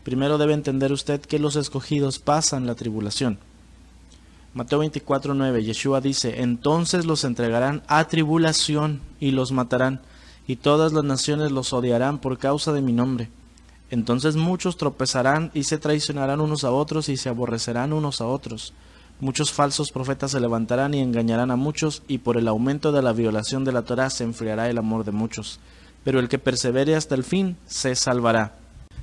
Primero debe entender usted que los escogidos pasan la tribulación. Mateo 24:9, Yeshua dice, entonces los entregarán a tribulación y los matarán, y todas las naciones los odiarán por causa de mi nombre. Entonces muchos tropezarán y se traicionarán unos a otros y se aborrecerán unos a otros. Muchos falsos profetas se levantarán y engañarán a muchos, y por el aumento de la violación de la Torá se enfriará el amor de muchos. Pero el que persevere hasta el fin se salvará.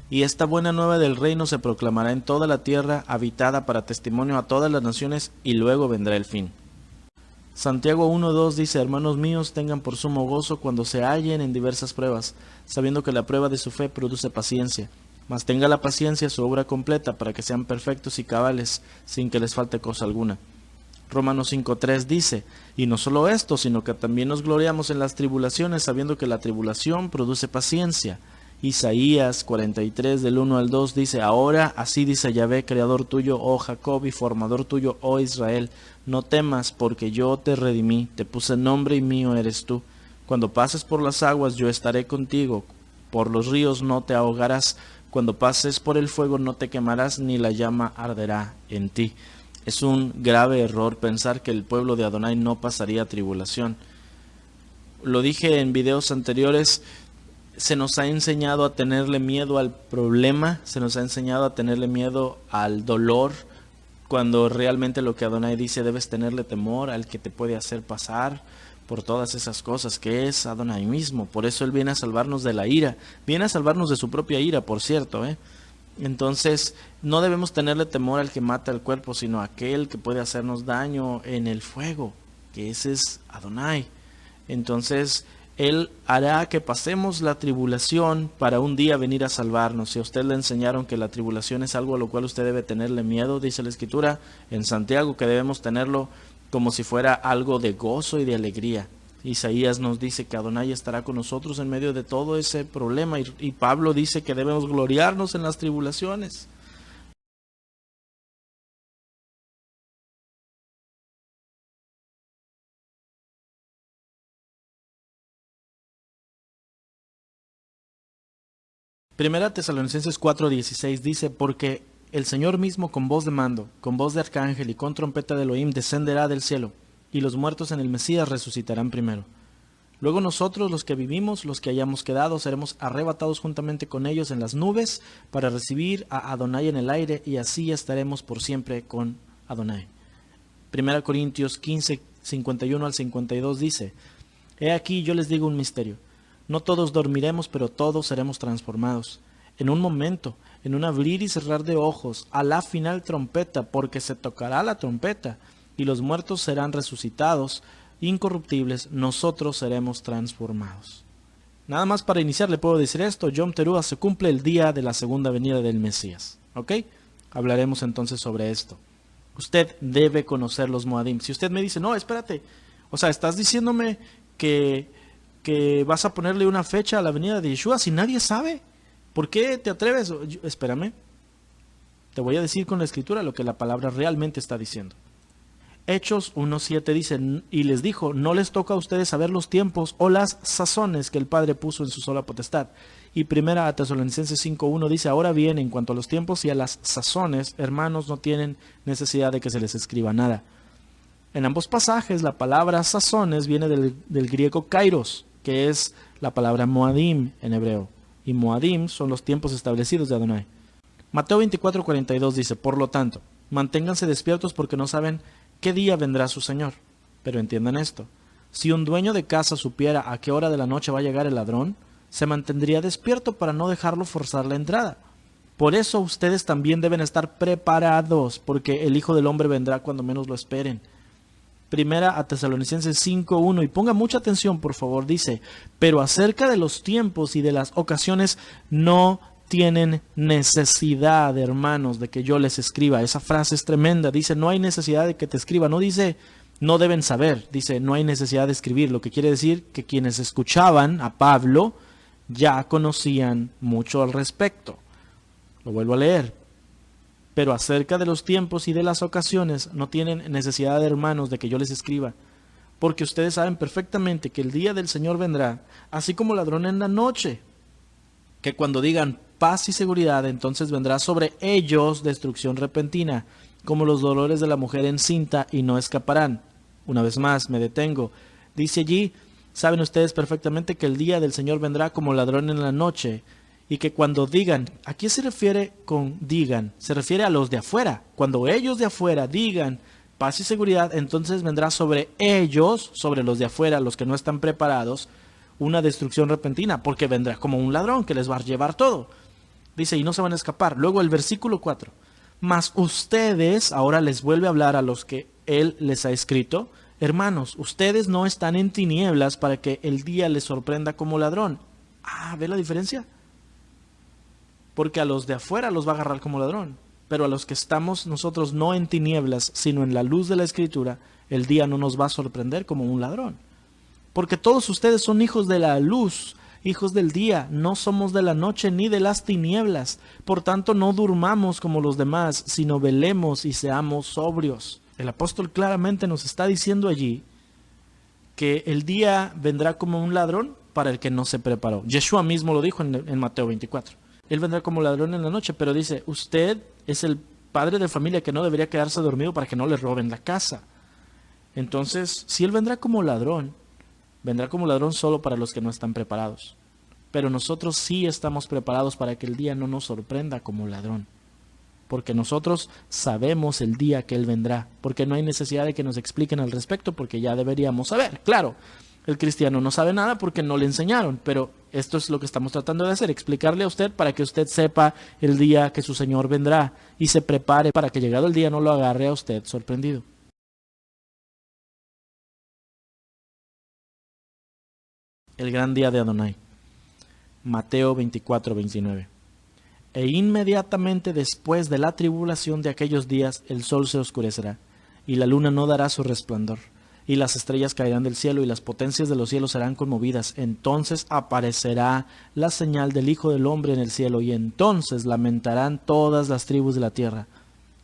Y esta buena nueva del reino se proclamará en toda la tierra habitada para testimonio a todas las naciones, y luego vendrá el fin. Santiago 1:2 dice, hermanos míos, tengan por sumo gozo cuando se hallen en diversas pruebas, sabiendo que la prueba de su fe produce paciencia. Mas tenga la paciencia su obra completa, para que sean perfectos y cabales, sin que les falte cosa alguna. Romanos 5:3 dice, y no solo esto, sino que también nos gloriamos en las tribulaciones, sabiendo que la tribulación produce paciencia. Isaías 43 del 1 al 2 dice, ahora así dice Yahvé, creador tuyo, oh Jacob, y formador tuyo, oh Israel, no temas, porque yo te redimí, te puse nombre y mío eres tú. Cuando pases por las aguas yo estaré contigo, por los ríos no te ahogarás, cuando pases por el fuego no te quemarás, ni la llama arderá en ti. Es un grave error pensar que el pueblo de Adonai no pasaría tribulación. Lo dije en videos anteriores, se nos ha enseñado a tenerle miedo al problema, se nos ha enseñado a tenerle miedo al dolor, cuando realmente lo que Adonai dice, debes tenerle temor al que te puede hacer pasar por todas esas cosas, que es Adonai mismo. Por eso Él viene a salvarnos de la ira, viene a salvarnos de su propia ira, por cierto, Entonces, no debemos tenerle temor al que mata el cuerpo, sino a aquel que puede hacernos daño en el fuego, que ese es Adonai. Entonces, Él hará que pasemos la tribulación para un día venir a salvarnos. Si a usted le enseñaron que la tribulación es algo a lo cual usted debe tenerle miedo, dice la Escritura en Santiago que debemos tenerlo como si fuera algo de gozo y de alegría. Isaías nos dice que Adonai estará con nosotros en medio de todo ese problema, y Pablo dice que debemos gloriarnos en las tribulaciones. Primera Tesalonicenses 4:16 dice, porque el Señor mismo con voz de mando, con voz de arcángel y con trompeta de Elohim descenderá del cielo, y los muertos en el Mesías resucitarán primero. Luego nosotros, los que vivimos, los que hayamos quedado, seremos arrebatados juntamente con ellos en las nubes para recibir a Adonai en el aire, y así estaremos por siempre con Adonai. Primera Corintios 15:51 al 52 dice, he aquí yo les digo un misterio. No todos dormiremos, pero todos seremos transformados. En un momento, en un abrir y cerrar de ojos, a la final trompeta, porque se tocará la trompeta, y los muertos serán resucitados, incorruptibles, nosotros seremos transformados. Nada más para iniciar le puedo decir esto, Yom Teruah se cumple el día de la segunda venida del Mesías. ¿Ok? Hablaremos entonces sobre esto. Usted debe conocer los Moadim. Si usted me dice, no, espérate, o sea, estás diciéndome que vas a ponerle una fecha a la venida de Yeshua si nadie sabe. ¿Por qué te atreves? Espérame. Te voy a decir con la Escritura lo que la palabra realmente está diciendo. Hechos 1:7 dice, y les dijo, no les toca a ustedes saber los tiempos o las sazones que el Padre puso en su sola potestad. Y primera Tesalonicenses 5:1 dice, ahora bien, en cuanto a los tiempos y a las sazones, hermanos, no tienen necesidad de que se les escriba nada. En ambos pasajes, la palabra sazones viene del griego kairos, que es la palabra moadim en hebreo. Y moadim son los tiempos establecidos de Adonai. Mateo 24:42 dice, por lo tanto, manténganse despiertos porque no saben qué día vendrá su Señor. Pero entiendan esto, si un dueño de casa supiera a qué hora de la noche va a llegar el ladrón, se mantendría despierto para no dejarlo forzar la entrada. Por eso ustedes también deben estar preparados, porque el Hijo del Hombre vendrá cuando menos lo esperen. Primera a Tesalonicenses 5:1, y ponga mucha atención por favor, dice, pero acerca de los tiempos y de las ocasiones no tienen necesidad, hermanos, de que yo les escriba. Esa frase es tremenda, dice, no hay necesidad de que te escriba, no dice, no deben saber, dice, no hay necesidad de escribir, lo que quiere decir que quienes escuchaban a Pablo ya conocían mucho al respecto. Lo vuelvo a leer. Pero acerca de los tiempos y de las ocasiones no tienen necesidad, hermanos, de que yo les escriba, porque ustedes saben perfectamente que el día del Señor vendrá, así como ladrón en la noche, que cuando digan paz y seguridad, entonces vendrá sobre ellos destrucción repentina, como los dolores de la mujer encinta, y no escaparán. Una vez más, me detengo. Dice allí, saben ustedes perfectamente que el día del Señor vendrá como ladrón en la noche, y que cuando digan, ¿a qué se refiere con digan? Se refiere a los de afuera. Cuando ellos de afuera digan paz y seguridad, entonces vendrá sobre ellos, sobre los de afuera, los que no están preparados, una destrucción repentina, porque vendrá como un ladrón que les va a llevar todo. Dice, y no se van a escapar. Luego el versículo 4. Mas ustedes, ahora les vuelve a hablar a los que él les ha escrito, hermanos, ustedes no están en tinieblas para que el día les sorprenda como ladrón. ¿Ve la diferencia? Porque a los de afuera los va a agarrar como ladrón, pero a los que estamos nosotros no en tinieblas, sino en la luz de la Escritura, el día no nos va a sorprender como un ladrón. Porque todos ustedes son hijos de la luz, hijos del día, no somos de la noche ni de las tinieblas. Por tanto, no durmamos como los demás, sino velemos y seamos sobrios. El apóstol claramente nos está diciendo allí que el día vendrá como un ladrón para el que no se preparó. Yeshua mismo lo dijo en Mateo 24. Él vendrá como ladrón en la noche, pero dice, usted es el padre de familia que no debería quedarse dormido para que no le roben la casa. Entonces, si él vendrá como ladrón solo para los que no están preparados. Pero nosotros sí estamos preparados para que el día no nos sorprenda como ladrón. Porque nosotros sabemos el día que él vendrá. Porque no hay necesidad de que nos expliquen al respecto, porque ya deberíamos saber. Claro, el cristiano no sabe nada porque no le enseñaron, pero esto es lo que estamos tratando de hacer, explicarle a usted para que usted sepa el día que su Señor vendrá y se prepare para que llegado el día no lo agarre a usted sorprendido. El gran día de Adonai. Mateo 24:29. E inmediatamente después de la tribulación de aquellos días el sol se oscurecerá, y la luna no dará su resplandor, y las estrellas caerán del cielo, y las potencias de los cielos serán conmovidas. Entonces aparecerá la señal del Hijo del Hombre en el cielo, y entonces lamentarán todas las tribus de la tierra,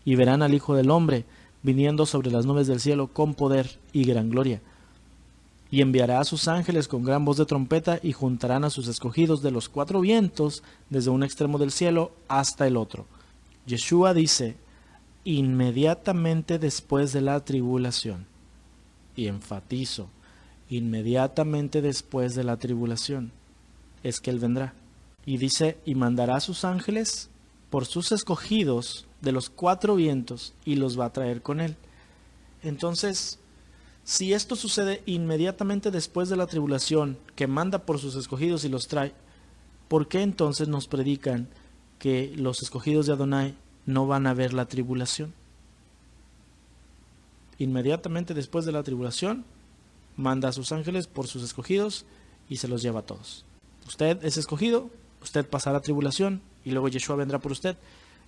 y verán al Hijo del Hombre viniendo sobre las nubes del cielo con poder y gran gloria. Y enviará a sus ángeles con gran voz de trompeta, y juntarán a sus escogidos de los cuatro vientos, desde un extremo del cielo hasta el otro. Yeshua dice, inmediatamente después de la tribulación. Y enfatizo, inmediatamente después de la tribulación, es que él vendrá. Y dice, y mandará a sus ángeles por sus escogidos de los cuatro vientos, y los va a traer con él. Entonces, si esto sucede inmediatamente después de la tribulación, que manda por sus escogidos y los trae, ¿por qué entonces nos predican que los escogidos de Adonai no van a ver la tribulación? Inmediatamente después de la tribulación, manda a sus ángeles por sus escogidos y se los lleva a todos. Usted es escogido, usted pasará tribulación y luego Yeshua vendrá por usted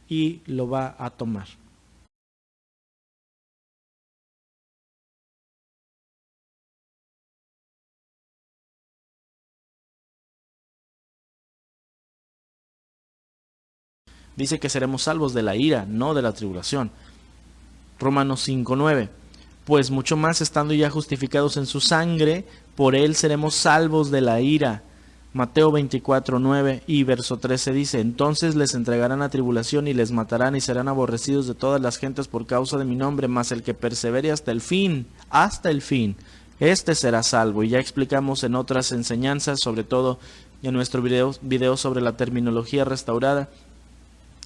y lo va a tomar. Dice que seremos salvos de la ira, no de la tribulación. Romanos 5:9. Pues mucho más estando ya justificados en su sangre, por él seremos salvos de la ira. Mateo 24:9 y verso 13 dice, entonces les entregarán a tribulación y les matarán y serán aborrecidos de todas las gentes por causa de mi nombre, mas el que persevere hasta el fin, este será salvo. Y ya explicamos en otras enseñanzas, sobre todo en nuestro video sobre la terminología restaurada,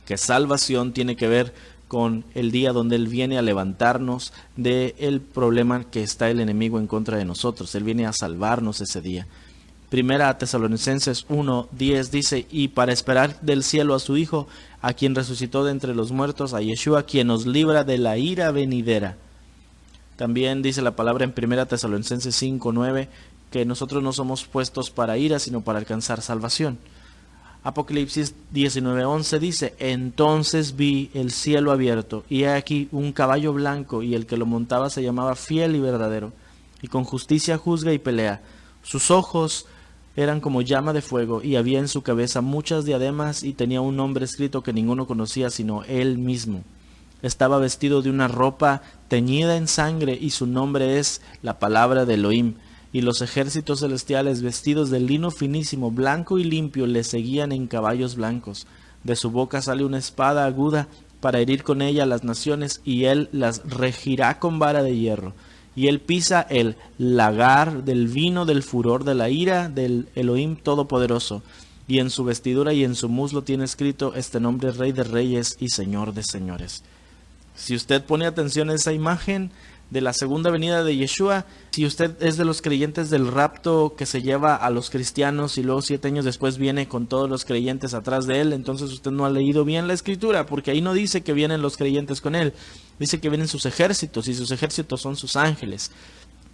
que salvación tiene que ver con el día donde Él viene a levantarnos del problema que está el enemigo en contra de nosotros. Él viene a salvarnos ese día. Primera Tesalonicenses 1:10 dice, y para esperar del cielo a su Hijo, a quien resucitó de entre los muertos, a Yeshua, quien nos libra de la ira venidera. También dice la palabra en Primera Tesalonicenses 5:9, que nosotros no somos puestos para ira, sino para alcanzar salvación. Apocalipsis 19:11 dice, entonces vi el cielo abierto, y he aquí un caballo blanco, y el que lo montaba se llamaba Fiel y Verdadero, y con justicia juzga y pelea. Sus ojos eran como llama de fuego, y había en su cabeza muchas diademas, y tenía un nombre escrito que ninguno conocía sino él mismo. Estaba vestido de una ropa teñida en sangre, y su nombre es la palabra de Elohim. y los ejércitos celestiales vestidos de lino finísimo, blanco y limpio, le seguían en caballos blancos. De su boca sale una espada aguda para herir con ella a las naciones, y él las regirá con vara de hierro. Y él pisa el lagar del vino del furor de la ira del Elohim Todopoderoso. Y en su vestidura y en su muslo tiene escrito este nombre: Rey de Reyes y Señor de Señores. Si usted pone atención a esa imagen de la segunda venida de Yeshua, si usted es de los creyentes del rapto que se lleva a los cristianos y luego 7 años después viene con todos los creyentes atrás de él, entonces usted no ha leído bien la escritura, porque ahí no dice que vienen los creyentes con él, dice que vienen sus ejércitos, y sus ejércitos son sus ángeles.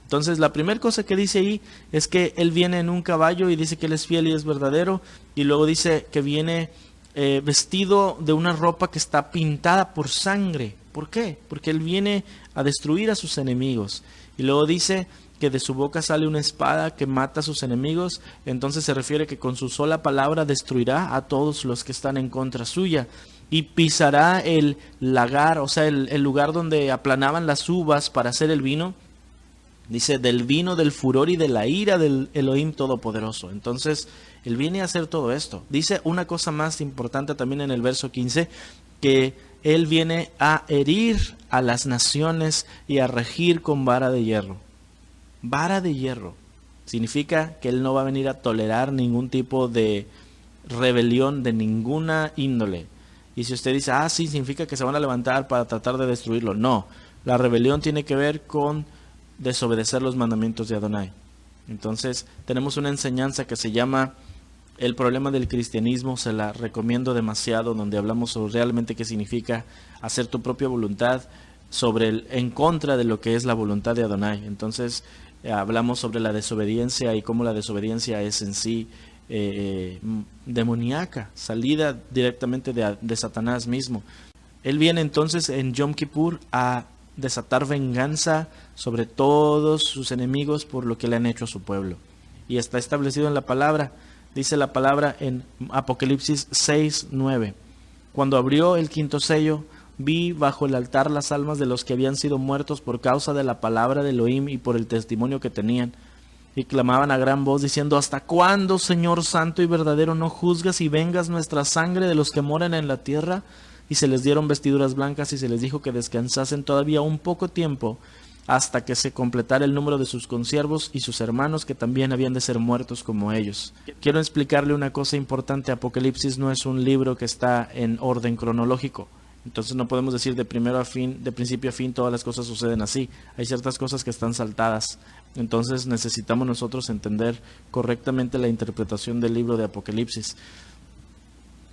Entonces la primera cosa que dice ahí es que él viene en un caballo, y dice que él es fiel y es verdadero, y luego dice que viene vestido de una ropa que está pintada por sangre. ¿Por qué? Porque él viene a destruir a sus enemigos. Y luego dice que de su boca sale una espada que mata a sus enemigos. Entonces se refiere que con su sola palabra destruirá a todos los que están en contra suya. Y pisará el lagar, o sea, el lugar donde aplanaban las uvas para hacer el vino. Dice, del vino, del furor y de la ira del Elohim Todopoderoso. Entonces, él viene a hacer todo esto. Dice una cosa más importante también en el verso 15, que él viene a herir a las naciones y a regir con vara de hierro. Vara de hierro significa que él no va a venir a tolerar ningún tipo de rebelión de ninguna índole. Y si usted dice, sí, significa que se van a levantar para tratar de destruirlo. No, la rebelión tiene que ver con desobedecer los mandamientos de Adonai. Entonces tenemos una enseñanza que se llama El problema del cristianismo, se la recomiendo demasiado, donde hablamos sobre realmente qué significa hacer tu propia voluntad en contra de lo que es la voluntad de Adonai. Entonces hablamos sobre la desobediencia y cómo la desobediencia es en sí demoníaca, salida directamente de Satanás mismo. Él viene entonces en Yom Kippur a desatar venganza sobre todos sus enemigos por lo que le han hecho a su pueblo. Y está establecido en la palabra. Dice la palabra en Apocalipsis 6:9. Cuando abrió el quinto sello, vi bajo el altar las almas de los que habían sido muertos por causa de la palabra de Elohim y por el testimonio que tenían. Y clamaban a gran voz diciendo: ¿Hasta cuándo, Señor santo y verdadero, no juzgas y vengas nuestra sangre de los que moran en la tierra? Y se les dieron vestiduras blancas y se les dijo que descansasen todavía un poco tiempo hasta que se completara el número de sus consiervos y sus hermanos, que también habían de ser muertos como ellos. Quiero explicarle una cosa importante. Apocalipsis no es un libro que está en orden cronológico. Entonces no podemos decir de principio a fin todas las cosas suceden así. Hay ciertas cosas que están saltadas. Entonces necesitamos nosotros entender correctamente la interpretación del libro de Apocalipsis.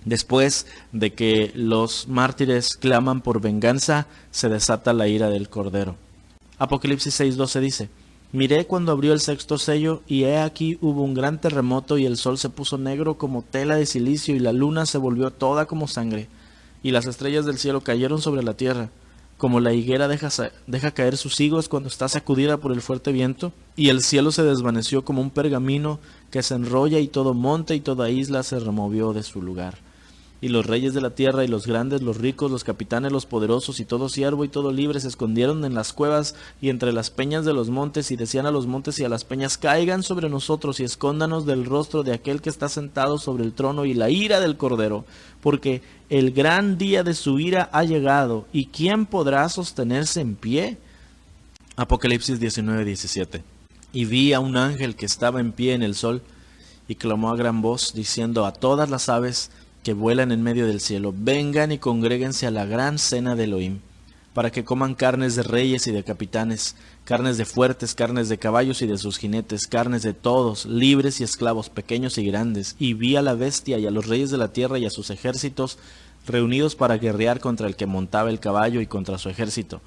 Después de que los mártires claman por venganza, se desata la ira del Cordero. Apocalipsis 6:12 dice: Miré cuando abrió el sexto sello, y he aquí hubo un gran terremoto, y el sol se puso negro como tela de silicio, y la luna se volvió toda como sangre, y las estrellas del cielo cayeron sobre la tierra, como la higuera deja caer sus higos cuando está sacudida por el fuerte viento, y el cielo se desvaneció como un pergamino que se enrolla, y todo monte y toda isla se removió de su lugar. Y los reyes de la tierra y los grandes, los ricos, los capitanes, los poderosos y todo siervo y todo libre se escondieron en las cuevas y entre las peñas de los montes, y decían a los montes y a las peñas: caigan sobre nosotros y escóndanos del rostro de aquel que está sentado sobre el trono y la ira del Cordero, porque el gran día de su ira ha llegado, y ¿quién podrá sostenerse en pie? Apocalipsis 19:17. Y vi a un ángel que estaba en pie en el sol, y clamó a gran voz, diciendo a todas las aves que vuelan en medio del cielo: vengan y congréguense a la gran cena de Elohim, para que coman carnes de reyes y de capitanes, carnes de fuertes, carnes de caballos y de sus jinetes, carnes de todos, libres y esclavos, pequeños y grandes. Y vi a la bestia y a los reyes de la tierra y a sus ejércitos reunidos para guerrear contra el que montaba el caballo y contra su ejército.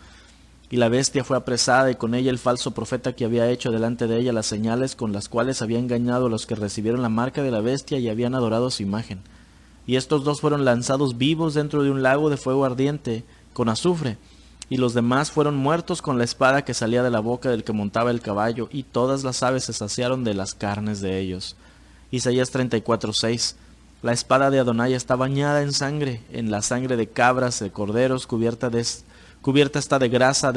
Y la bestia fue apresada, y con ella el falso profeta que había hecho delante de ella las señales con las cuales había engañado a los que recibieron la marca de la bestia y habían adorado su imagen. Y estos dos fueron lanzados vivos dentro de un lago de fuego ardiente con azufre, y los demás fueron muertos con la espada que salía de la boca del que montaba el caballo, y todas las aves se saciaron de las carnes de ellos. Isaías 34:6. La espada de Adonai está bañada en la sangre de cabras, de corderos, Cubierta está de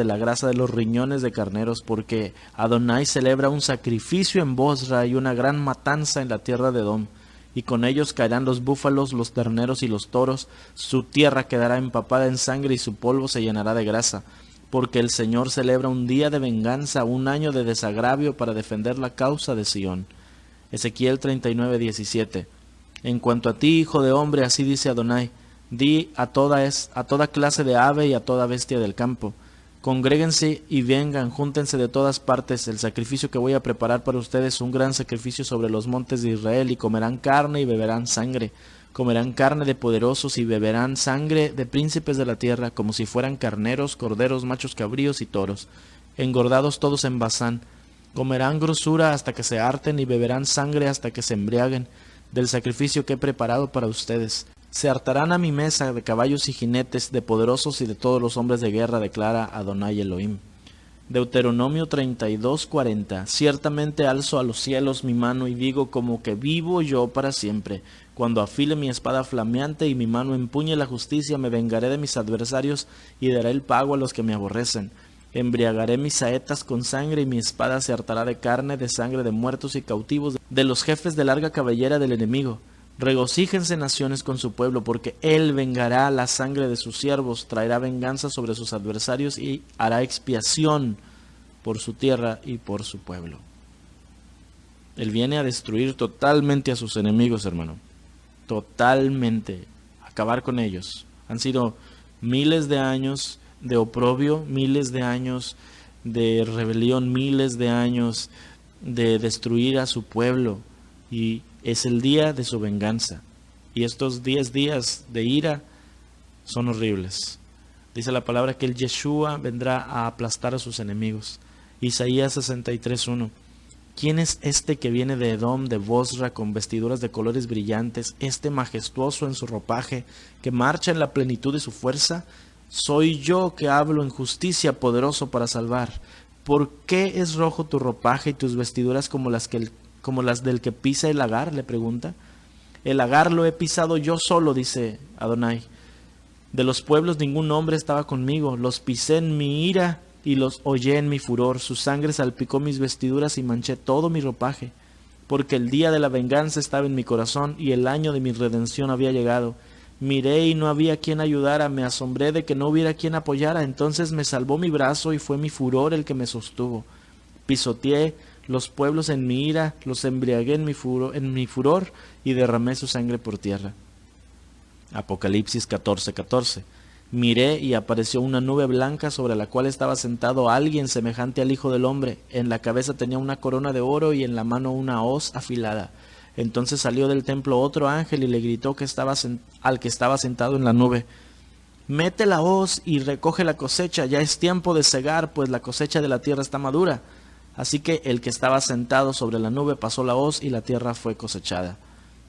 la grasa de los riñones de carneros, porque Adonai celebra un sacrificio en Bosra y una gran matanza en la tierra de Edom. Y con ellos caerán los búfalos, los terneros y los toros. Su tierra quedará empapada en sangre y su polvo se llenará de grasa. Porque el Señor celebra un día de venganza, un año de desagravio para defender la causa de Sión. Ezequiel 39:17. En cuanto a ti, hijo de hombre, así dice Adonai, di a toda clase de ave y a toda bestia del campo, congréguense y vengan, júntense de todas partes, el sacrificio que voy a preparar para ustedes, un gran sacrificio sobre los montes de Israel, y comerán carne y beberán sangre, comerán carne de poderosos y beberán sangre de príncipes de la tierra, como si fueran carneros, corderos, machos cabríos y toros, engordados todos en Basán. Comerán grosura hasta que se harten y beberán sangre hasta que se embriaguen del sacrificio que he preparado para ustedes. Se hartarán a mi mesa de caballos y jinetes, de poderosos y de todos los hombres de guerra, declara Adonai Elohim. Deuteronomio 32:40. Ciertamente alzo a los cielos mi mano y digo, como que vivo yo para siempre. Cuando afile mi espada flameante y mi mano empuñe la justicia, me vengaré de mis adversarios y daré el pago a los que me aborrecen. Embriagaré mis saetas con sangre y mi espada se hartará de carne, de sangre de muertos y cautivos, de los jefes de larga cabellera del enemigo. Regocíjense naciones con su pueblo, porque él vengará la sangre de sus siervos, traerá venganza sobre sus adversarios y hará expiación por su tierra y por su pueblo. Él viene a destruir totalmente a sus enemigos, hermano. Totalmente. Acabar con ellos. Han sido miles de años de oprobio, miles de años de rebelión, miles de años de destruir a su pueblo, y es el día de su venganza. Y estos 10 días de ira son horribles. Dice la palabra que el Yeshua vendrá a aplastar a sus enemigos. Isaías 63:1. ¿Quién es este que viene de Edom, de Bosra, con vestiduras de colores brillantes, este majestuoso en su ropaje, que marcha en la plenitud de su fuerza? Soy yo que hablo en justicia, poderoso para salvar. ¿Por qué es rojo tu ropaje y tus vestiduras como las del que pisa el lagar?, le pregunta. El lagar lo he pisado yo solo, dice Adonai. De los pueblos ningún hombre estaba conmigo. Los pisé en mi ira y los hollé en mi furor. Su sangre salpicó mis vestiduras y manché todo mi ropaje. Porque el día de la venganza estaba en mi corazón y el año de mi redención había llegado. Miré y no había quien ayudara, me asombré de que no hubiera quien apoyara. Entonces me salvó mi brazo y fue mi furor el que me sostuvo. Pisoteé los pueblos en mi ira, los embriagué en mi furor y derramé su sangre por tierra. Apocalipsis 14:14. Miré y apareció una nube blanca sobre la cual estaba sentado alguien semejante al Hijo del Hombre. En la cabeza tenía una corona de oro y en la mano una hoz afilada. Entonces salió del templo otro ángel y le gritó al que estaba sentado en la nube: mete la hoz y recoge la cosecha, ya es tiempo de segar, pues la cosecha de la tierra está madura. Así que el que estaba sentado sobre la nube pasó la hoz y la tierra fue cosechada.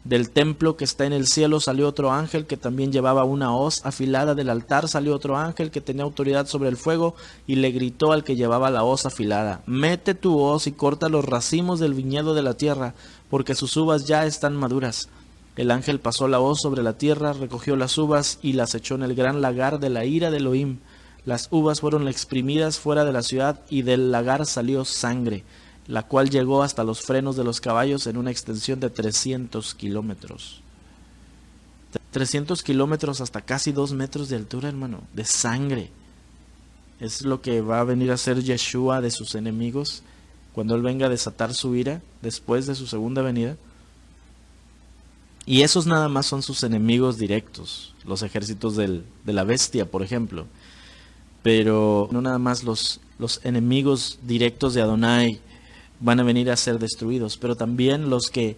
Del templo que está en el cielo salió otro ángel que también llevaba una hoz afilada. Del altar salió otro ángel que tenía autoridad sobre el fuego y le gritó al que llevaba la hoz afilada: mete tu hoz y corta los racimos del viñedo de la tierra, porque sus uvas ya están maduras. El ángel pasó la hoz sobre la tierra, recogió las uvas y las echó en el gran lagar de la ira de Elohim. Las uvas fueron exprimidas fuera de la ciudad y del lagar salió sangre, la cual llegó hasta los frenos de los caballos en una extensión de 300 kilómetros. 300 kilómetros, hasta casi 2 metros de altura, hermano, de sangre. Es lo que va a venir a hacer Yeshua de sus enemigos cuando Él venga a desatar su ira después de su segunda venida. Y esos nada más son sus enemigos directos, los ejércitos de la bestia, por ejemplo. Pero no nada más los enemigos directos de Adonai van a venir a ser destruidos, pero también los que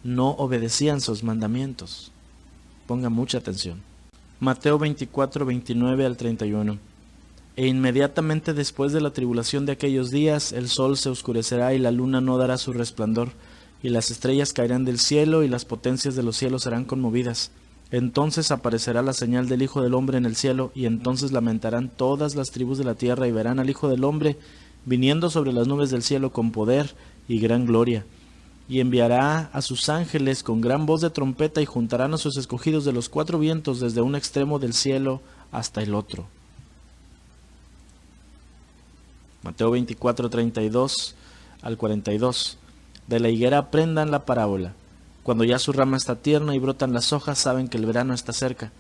no obedecían sus mandamientos. Ponga mucha atención. Mateo 24, 29 al 31. E inmediatamente después de la tribulación de aquellos días, el sol se oscurecerá y la luna no dará su resplandor, y las estrellas caerán del cielo y las potencias de los cielos serán conmovidas. Entonces aparecerá la señal del Hijo del Hombre en el cielo, y entonces lamentarán todas las tribus de la tierra y verán al Hijo del Hombre viniendo sobre las nubes del cielo con poder y gran gloria. Y enviará a sus ángeles con gran voz de trompeta y juntarán a sus escogidos de los 4 vientos desde un extremo del cielo hasta el otro. Mateo 24, 32 al 42. De la higuera aprendan la parábola. Cuando ya su rama está tierna y brotan las hojas, saben que el verano está cerca.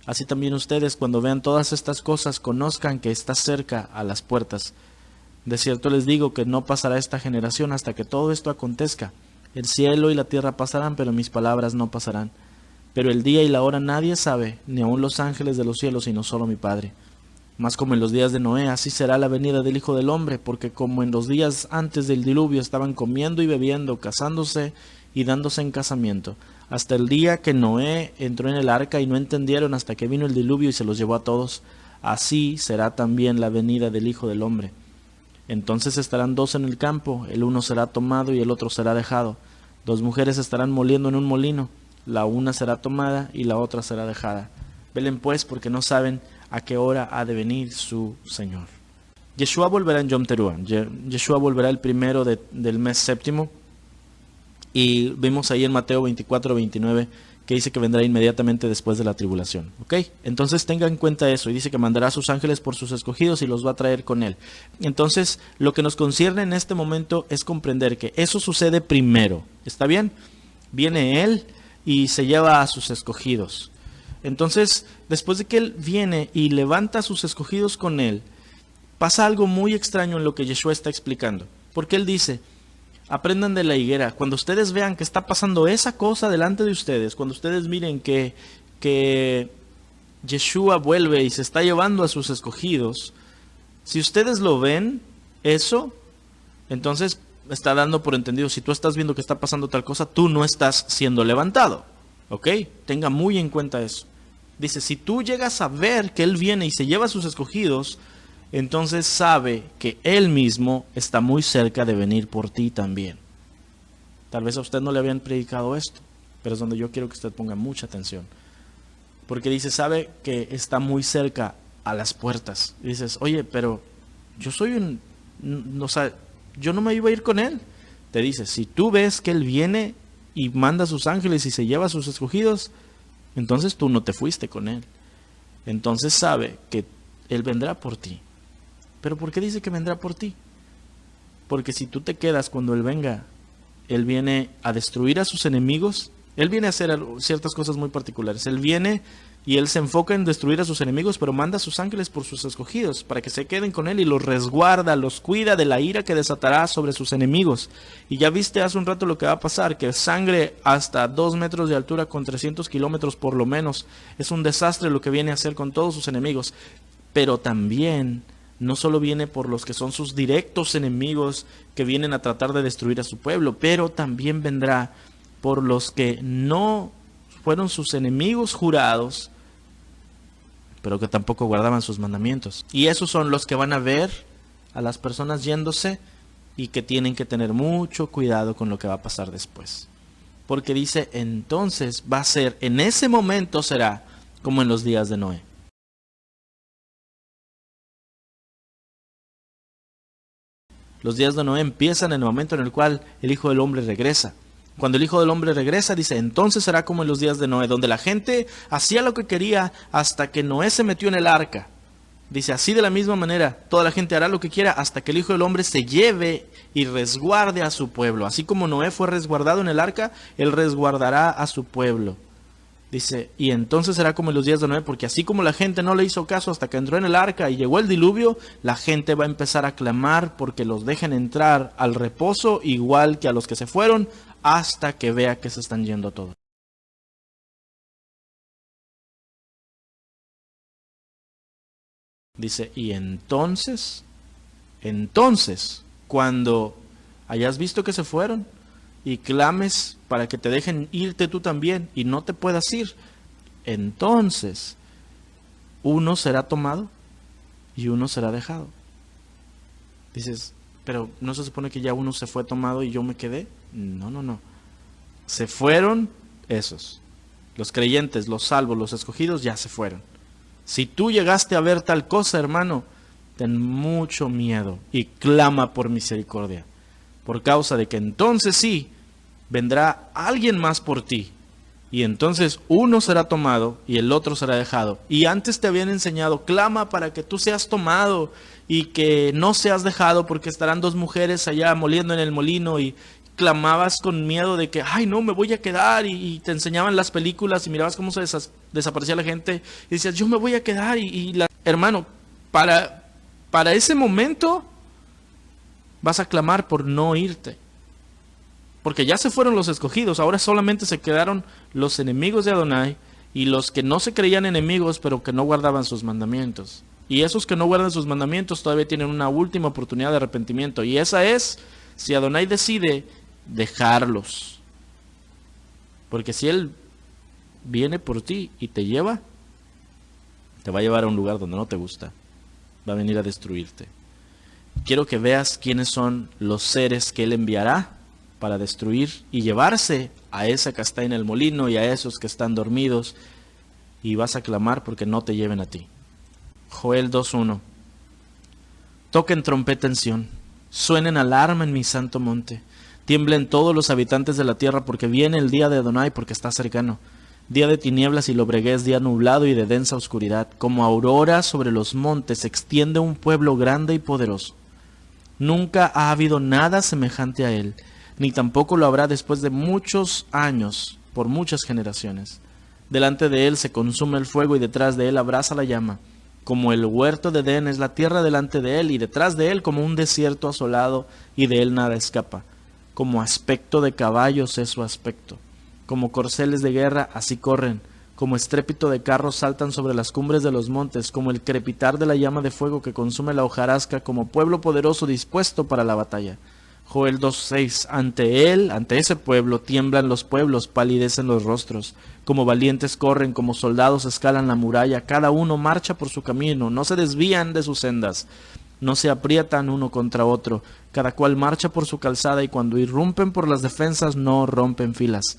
Así también ustedes, cuando vean todas estas cosas, conozcan que está cerca a las puertas. De cierto les digo que no pasará esta generación hasta que todo esto acontezca. El cielo y la tierra pasarán, pero mis palabras no pasarán. Pero el día y la hora nadie sabe, ni aun los ángeles de los cielos, sino solo mi Padre. Mas como en los días de Noé, así será la venida del Hijo del Hombre, porque como en los días antes del diluvio estaban comiendo y bebiendo, casándose y dándose en casamiento, hasta el día que Noé entró en el arca y no entendieron hasta que vino el diluvio y se los llevó a todos, así será también la venida del Hijo del Hombre. Entonces estarán dos en el campo, el uno será tomado y el otro será dejado. Dos mujeres estarán moliendo en un molino, la una será tomada y la otra será dejada. Velen pues, porque no saben a qué hora ha de venir su Señor. Yeshua volverá en Yom Teruah. Yeshua volverá el primero del mes séptimo. Y vimos ahí en Mateo 24, 29, que dice que vendrá inmediatamente después de la tribulación. ¿Ok? Entonces tenga en cuenta eso. Y dice que mandará a sus ángeles por sus escogidos y los va a traer con él. Entonces, lo que nos concierne en este momento es comprender que eso sucede primero. ¿Está bien? Viene él y se lleva a sus escogidos. Entonces, después de que él viene y levanta a sus escogidos con él, pasa algo muy extraño en lo que Yeshua está explicando. Porque él dice: aprendan de la higuera. Cuando ustedes vean que está pasando esa cosa delante de ustedes, cuando ustedes miren que Yeshua vuelve y se está llevando a sus escogidos, si ustedes lo ven, eso, entonces está dando por entendido, si tú estás viendo que está pasando tal cosa, tú no estás siendo levantado. ¿Ok? Tenga muy en cuenta eso. Dice, si tú llegas a ver que él viene y se lleva a sus escogidos, entonces sabe que él mismo está muy cerca de venir por ti también. Tal vez a usted no le habían predicado esto, pero es donde yo quiero que usted ponga mucha atención. Porque dice, sabe que está muy cerca a las puertas. Y dices, oye, pero yo yo no me iba a ir con él. Te dice, si tú ves que él viene y manda a sus ángeles y se lleva a sus escogidos, entonces tú no te fuiste con él. Entonces sabe que él vendrá por ti. ¿Pero por qué dice que vendrá por ti? Porque si tú te quedas cuando él venga, él viene a destruir a sus enemigos. Él viene a hacer ciertas cosas muy particulares. Él viene y él se enfoca en destruir a sus enemigos, pero manda a sus ángeles por sus escogidos, para que se queden con él y los resguarda, los cuida de la ira que desatará sobre sus enemigos. Y ya viste hace un rato lo que va a pasar, que sangre hasta 2 metros de altura con 300 kilómetros por lo menos. Es un desastre lo que viene a hacer con todos sus enemigos. Pero también no solo viene por los que son sus directos enemigos, que vienen a tratar de destruir a su pueblo, pero también vendrá por los que no fueron sus enemigos jurados, pero que tampoco guardaban sus mandamientos. Y esos son los que van a ver a las personas yéndose y que tienen que tener mucho cuidado con lo que va a pasar después. Porque dice, entonces va a ser, en ese momento será como en los días de Noé. Los días de Noé empiezan en el momento en el cual el Hijo del Hombre regresa. Cuando el Hijo del Hombre regresa, dice, entonces será como en los días de Noé, donde la gente hacía lo que quería hasta que Noé se metió en el arca. Dice, así de la misma manera, toda la gente hará lo que quiera hasta que el Hijo del Hombre se lleve y resguarde a su pueblo. Así como Noé fue resguardado en el arca, él resguardará a su pueblo. Dice, y entonces será como en los días de Noé, porque así como la gente no le hizo caso hasta que entró en el arca y llegó el diluvio, la gente va a empezar a clamar porque los dejen entrar al reposo, igual que a los que se fueron, hasta que vea que se están yendo todos. Dice, y entonces, cuando hayas visto que se fueron, y clames para que te dejen irte tú también y no te puedas ir, entonces uno será tomado y uno será dejado. Dices, pero ¿no se supone que ya uno se fue tomado y yo me quedé? No. Se fueron esos. Los creyentes, los salvos, los escogidos ya se fueron. Si tú llegaste a ver tal cosa, hermano, ten mucho miedo y clama por misericordia. Por causa de que entonces sí, vendrá alguien más por ti. Y entonces uno será tomado y el otro será dejado. Y antes te habían enseñado, clama para que tú seas tomado y que no seas dejado, porque estarán dos mujeres allá moliendo en el molino, y clamabas con miedo de que, ay no, me voy a quedar, y te enseñaban las películas y mirabas cómo se desaparecía la gente y decías, yo me voy a quedar. Hermano, para ese momento vas a clamar por no irte. Porque ya se fueron los escogidos, ahora solamente se quedaron los enemigos de Adonai y los que no se creían enemigos, pero que no guardaban sus mandamientos. Y esos que no guardan sus mandamientos todavía tienen una última oportunidad de arrepentimiento. Y esa es si Adonai decide dejarlos. Porque si Él viene por ti y te lleva, te va a llevar a un lugar donde no te gusta. Va a venir a destruirte. Quiero que veas quiénes son los seres que Él enviará para destruir y llevarse a esa que está en el molino y a esos que están dormidos, y vas a clamar porque no te lleven a ti. Joel 2:1. Toquen trompeta en Sión, suenen alarma en mi santo monte, tiemblen todos los habitantes de la tierra, porque viene el día de Adonai, porque está cercano. Día de tinieblas y lobreguez, día nublado y de densa oscuridad. Como aurora sobre los montes se extiende un pueblo grande y poderoso. Nunca ha habido nada semejante a él, ni tampoco lo habrá después de muchos años, por muchas generaciones. Delante de él se consume el fuego y detrás de él abraza la llama. Como el huerto de Edén es la tierra delante de él, y detrás de él como un desierto asolado, y de él nada escapa. Como aspecto de caballos es su aspecto. Como corceles de guerra así corren. Como estrépito de carros saltan sobre las cumbres de los montes. Como el crepitar de la llama de fuego que consume la hojarasca. Como pueblo poderoso dispuesto para la batalla. Joel 2:6. Ante él, ante ese pueblo, tiemblan los pueblos, palidecen los rostros. Como valientes corren, como soldados escalan la muralla. Cada uno marcha por su camino, no se desvían de sus sendas. No se aprietan uno contra otro. Cada cual marcha por su calzada, y cuando irrumpen por las defensas no rompen filas.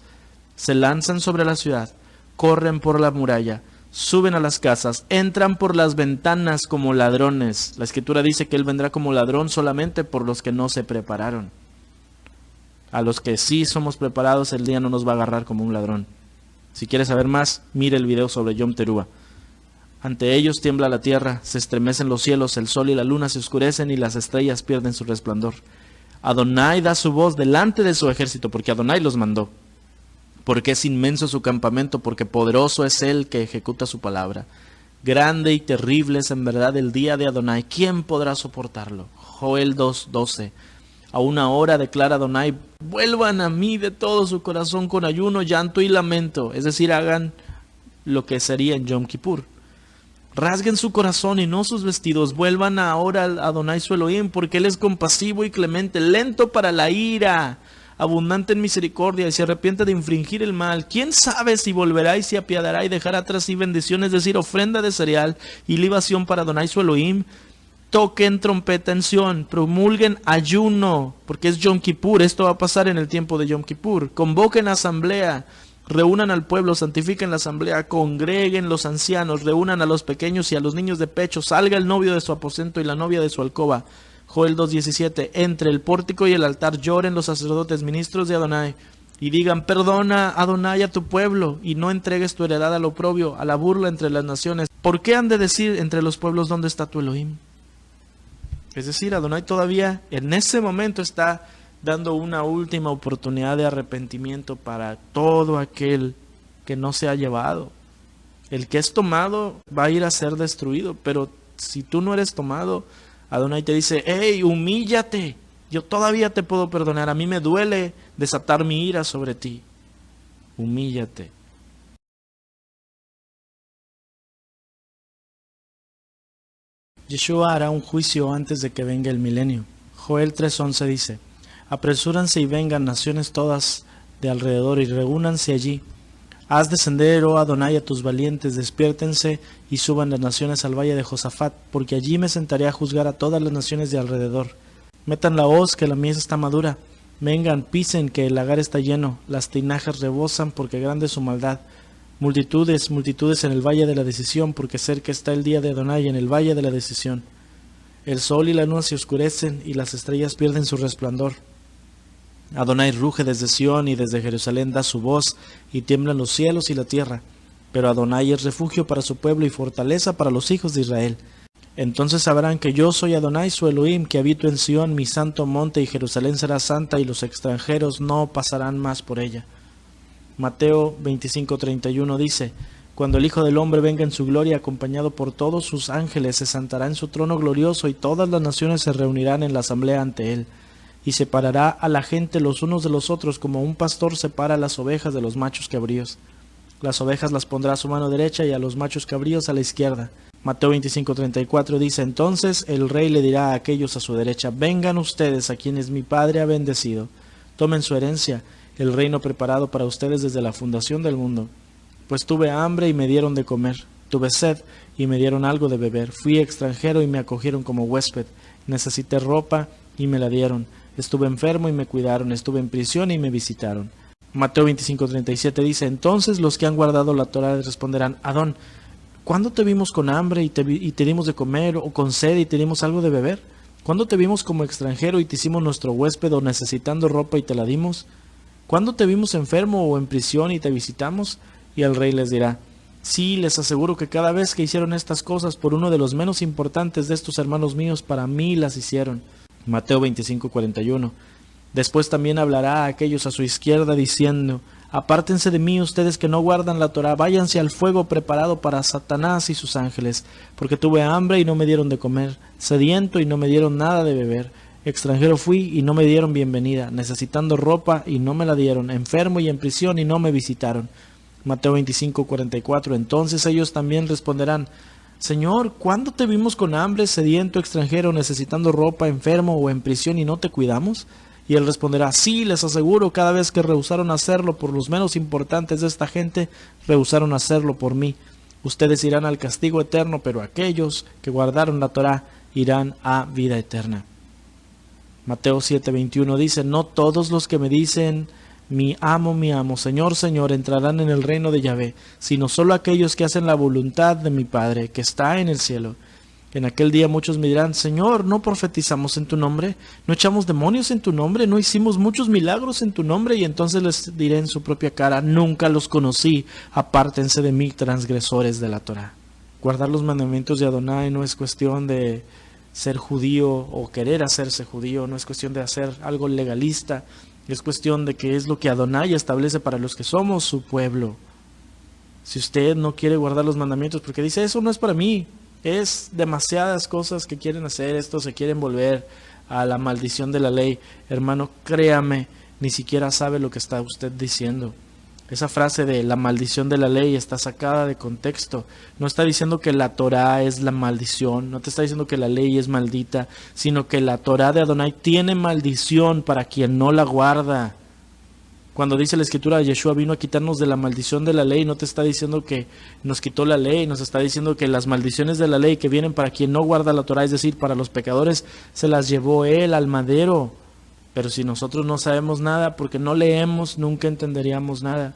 Se lanzan sobre la ciudad, corren por la muralla, suben a las casas, entran por las ventanas como ladrones. La Escritura dice que Él vendrá como ladrón solamente por los que no se prepararon. A los que sí somos preparados, el día no nos va a agarrar como un ladrón. Si quieres saber más, mire el video sobre Yom Teruah. Ante ellos tiembla la tierra, se estremecen los cielos, el sol y la luna se oscurecen y las estrellas pierden su resplandor. Adonai da su voz delante de su ejército, porque Adonai los mandó. Porque es inmenso su campamento, porque poderoso es Él que ejecuta su palabra. Grande y terrible es en verdad el día de Adonai. ¿Quién podrá soportarlo? Joel 2:12. A una hora declara Adonai, vuelvan a mí de todo su corazón con ayuno, llanto y lamento. Es decir, hagan lo que sería en Yom Kippur. Rasguen su corazón y no sus vestidos. Vuelvan ahora a Adonai su Elohim, porque Él es compasivo y clemente, lento para la ira, abundante en misericordia, y se arrepiente de infringir el mal. ¿Quién sabe si volverá y se apiadará y dejará atrás sí bendición, es decir, ofrenda de cereal y libación para Adonai su Elohim? Toquen trompeta en Sión, promulguen ayuno, porque es Yom Kippur. Esto va a pasar en el tiempo de Yom Kippur. Convoquen asamblea, reúnan al pueblo, santifiquen la asamblea, congreguen los ancianos, reúnan a los pequeños y a los niños de pecho. Salga el novio de su aposento y la novia de su alcoba. Joel 2:17. Entre el pórtico y el altar lloren los sacerdotes, ministros de Adonai, y digan, perdona, Adonai, a tu pueblo, y no entregues tu heredad al oprobio, a la burla entre las naciones. ¿Por qué han de decir entre los pueblos, dónde está tu Elohim? Es decir, Adonai todavía en ese momento está dando una última oportunidad de arrepentimiento para todo aquel que no se ha llevado. El que es tomado va a ir a ser destruido, pero si tú no eres tomado, Adonai te dice, hey, humíllate, yo todavía te puedo perdonar, a mí me duele desatar mi ira sobre ti, humíllate. Yeshua hará un juicio antes de que venga el milenio. Joel 3:11 dice, apresúranse y vengan naciones todas de alrededor y reúnanse allí. Haz descender, oh Adonai, a tus valientes, despiértense y suban las naciones al valle de Josafat, porque allí me sentaré a juzgar a todas las naciones de alrededor. Metan la hoz, que la mies está madura. Vengan, pisen, que el lagar está lleno. Las tinajas rebosan, porque grande es su maldad. Multitudes, multitudes en el valle de la decisión, porque cerca está el día de Adonai en el valle de la decisión. El sol y la luna se oscurecen y las estrellas pierden su resplandor. Adonai ruge desde Sión y desde Jerusalén da su voz, y tiemblan los cielos y la tierra. Pero Adonai es refugio para su pueblo y fortaleza para los hijos de Israel. Entonces sabrán que yo soy Adonai su Elohim, que habito en Sión, mi santo monte, y Jerusalén será santa, y los extranjeros no pasarán más por ella. Mateo 25:31 dice: Cuando el Hijo del Hombre venga en su gloria, acompañado por todos sus ángeles, se sentará en su trono glorioso, y todas las naciones se reunirán en la asamblea ante él. Y separará a la gente los unos de los otros, como un pastor separa las ovejas de los machos cabríos. Las ovejas las pondrá a su mano derecha y a los machos cabríos a la izquierda. Mateo 25:34 dice: Entonces el rey le dirá a aquellos a su derecha: Vengan ustedes a quienes mi Padre ha bendecido. Tomen su herencia, el reino preparado para ustedes desde la fundación del mundo. Pues tuve hambre y me dieron de comer, tuve sed y me dieron algo de beber, fui extranjero y me acogieron como huésped, necesité ropa y me la dieron, estuve enfermo y me cuidaron, estuve en prisión y me visitaron. Mateo 25:37 dice: Entonces los que han guardado la Torá les responderán: Adón, ¿cuándo te vimos con hambre y te dimos de comer, o con sed y te dimos algo de beber? ¿Cuándo te vimos como extranjero y te hicimos nuestro huésped, o necesitando ropa y te la dimos? ¿Cuándo te vimos enfermo o en prisión y te visitamos? Y el rey les dirá: Sí, les aseguro que cada vez que hicieron estas cosas por uno de los menos importantes de estos hermanos míos, para mí las hicieron. Mateo 25:41. Después también hablará a aquellos a su izquierda diciendo: Apártense de mí ustedes que no guardan la Torá, váyanse al fuego preparado para Satanás y sus ángeles, porque tuve hambre y no me dieron de comer, sediento y no me dieron nada de beber, extranjero fui y no me dieron bienvenida, necesitando ropa y no me la dieron, enfermo y en prisión y no me visitaron. Mateo 25:44. Entonces ellos también responderán: Señor, ¿cuándo te vimos con hambre, sediento, extranjero, necesitando ropa, enfermo o en prisión y no te cuidamos? Y él responderá: Sí, les aseguro, cada vez que rehusaron hacerlo por los menos importantes de esta gente, rehusaron hacerlo por mí. Ustedes irán al castigo eterno, pero aquellos que guardaron la Torá irán a vida eterna. Mateo 7:21 dice: No todos los que me dicen mi amo, Señor, Señor, entrarán en el reino de Yahvé, sino solo aquellos que hacen la voluntad de mi Padre, que está en el cielo. En aquel día muchos me dirán: Señor, ¿no profetizamos en tu nombre? ¿No echamos demonios en tu nombre? ¿No hicimos muchos milagros en tu nombre? Y entonces les diré en su propia cara: Nunca los conocí, apártense de mí, transgresores de la Torá. Guardar los mandamientos de Adonai no es cuestión de ser judío o querer hacerse judío, no es cuestión de hacer algo legalista, es cuestión de que es lo que Adonai establece para los que somos su pueblo. Si usted no quiere guardar los mandamientos porque dice: Eso no es para mí, es demasiadas cosas que quieren hacer, esto se quieren volver a la maldición de la ley, hermano, créame, ni siquiera sabe lo que está usted diciendo. Esa frase de la maldición de la ley está sacada de contexto. No está diciendo que la Torá es la maldición, no te está diciendo que la ley es maldita, sino que la Torá de Adonai tiene maldición para quien no la guarda. Cuando dice la Escritura: Yeshua vino a quitarnos de la maldición de la ley, no te está diciendo que nos quitó la ley, nos está diciendo que las maldiciones de la ley que vienen para quien no guarda la Torá, es decir, para los pecadores, se las llevó él al madero. Pero si nosotros no sabemos nada, porque no leemos, nunca entenderíamos nada.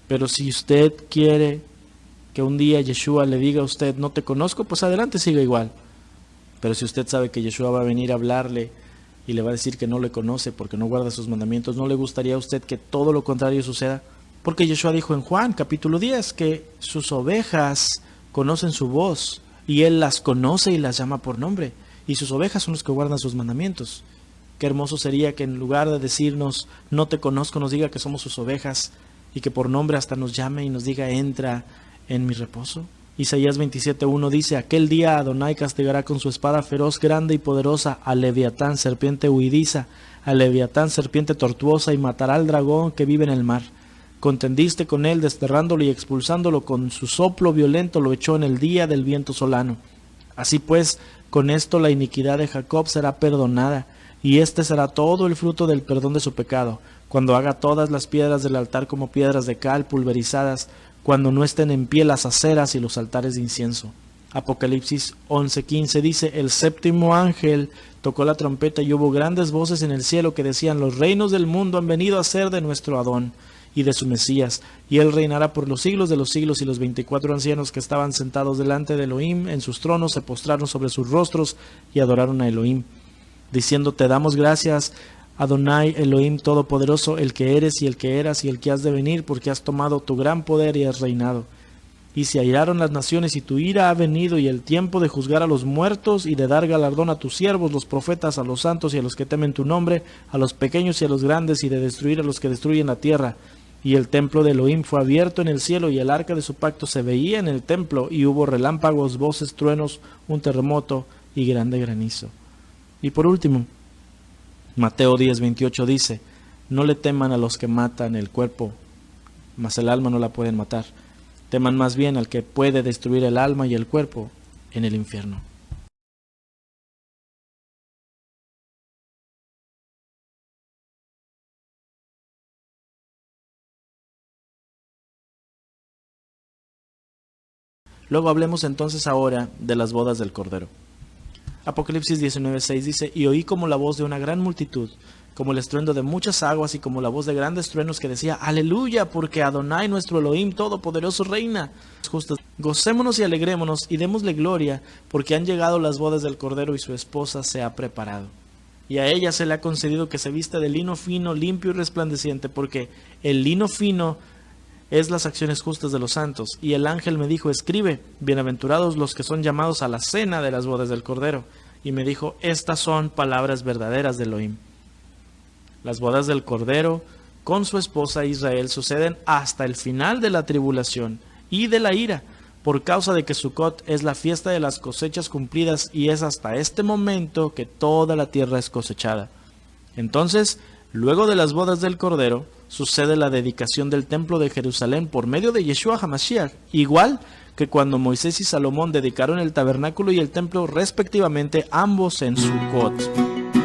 Pero si usted quiere que un día Yeshua le diga a usted: No te conozco, pues adelante, siga igual. Pero si usted sabe que Yeshua va a venir a hablarle y le va a decir que no le conoce porque no guarda sus mandamientos, ¿no le gustaría a usted que todo lo contrario suceda? Porque Yeshua dijo en Juan capítulo 10 que sus ovejas conocen su voz y él las conoce y las llama por nombre, y sus ovejas son los que guardan sus mandamientos. Qué hermoso sería que en lugar de decirnos: No te conozco, nos diga que somos sus ovejas, y que por nombre hasta nos llame y nos diga: Entra en mi reposo. Isaías 27:1 dice: Aquel día Adonai castigará con su espada feroz, grande y poderosa a Leviatán, serpiente huidiza, a Leviatán, serpiente tortuosa, y matará al dragón que vive en el mar. Contendiste con él, desterrándolo y expulsándolo, con su soplo violento lo echó en el día del viento solano. Así pues, con esto la iniquidad de Jacob será perdonada, y este será todo el fruto del perdón de su pecado, cuando haga todas las piedras del altar como piedras de cal pulverizadas, cuando no estén en pie las aceras y los altares de incienso. Apocalipsis 11:15 dice: El séptimo ángel tocó la trompeta y hubo grandes voces en el cielo que decían: Los reinos del mundo han venido a ser de nuestro Adón y de su Mesías, y él reinará por los siglos de los siglos. Y los 24 ancianos que estaban sentados delante de Elohim en sus tronos se postraron sobre sus rostros y adoraron a Elohim, diciendo: Te damos gracias, Adonai Elohim Todopoderoso, el que eres y el que eras y el que has de venir, porque has tomado tu gran poder y has reinado. Y se airaron las naciones, y tu ira ha venido, y el tiempo de juzgar a los muertos, y de dar galardón a tus siervos, los profetas, a los santos y a los que temen tu nombre, a los pequeños y a los grandes, y de destruir a los que destruyen la tierra. Y el templo de Elohim fue abierto en el cielo, y el arca de su pacto se veía en el templo, y hubo relámpagos, voces, truenos, un terremoto y grande granizo. Y por último, Mateo 10:28 dice: no le teman a los que matan el cuerpo, mas el alma no la pueden matar. Teman más bien al que puede destruir el alma y el cuerpo en el infierno. Luego hablemos entonces ahora de las bodas del Cordero. Apocalipsis 19:6 dice: y oí como la voz de una gran multitud, como el estruendo de muchas aguas, y como la voz de grandes truenos, que decía: aleluya, porque Adonai nuestro Elohim Todopoderoso reina. Justos, gocémonos y alegrémonos y démosle gloria, porque han llegado las bodas del Cordero y su esposa se ha preparado. Y a ella se le ha concedido que se vista de lino fino, limpio y resplandeciente, porque el lino fino es las acciones justas de los santos. Y el ángel me dijo: escribe, bienaventurados los que son llamados a la cena de las bodas del Cordero. Y me dijo: estas son palabras verdaderas de Elohim. Las bodas del Cordero con su esposa Israel suceden hasta el final de la tribulación y de la ira, por causa de que Sukkot es la fiesta de las cosechas cumplidas, y es hasta este momento que toda la tierra es cosechada. Entonces, luego de las bodas del Cordero, sucede la dedicación del templo de Jerusalén por medio de Yeshua HaMashiach, igual que cuando Moisés y Salomón dedicaron el tabernáculo y el templo respectivamente, ambos en Sukkot.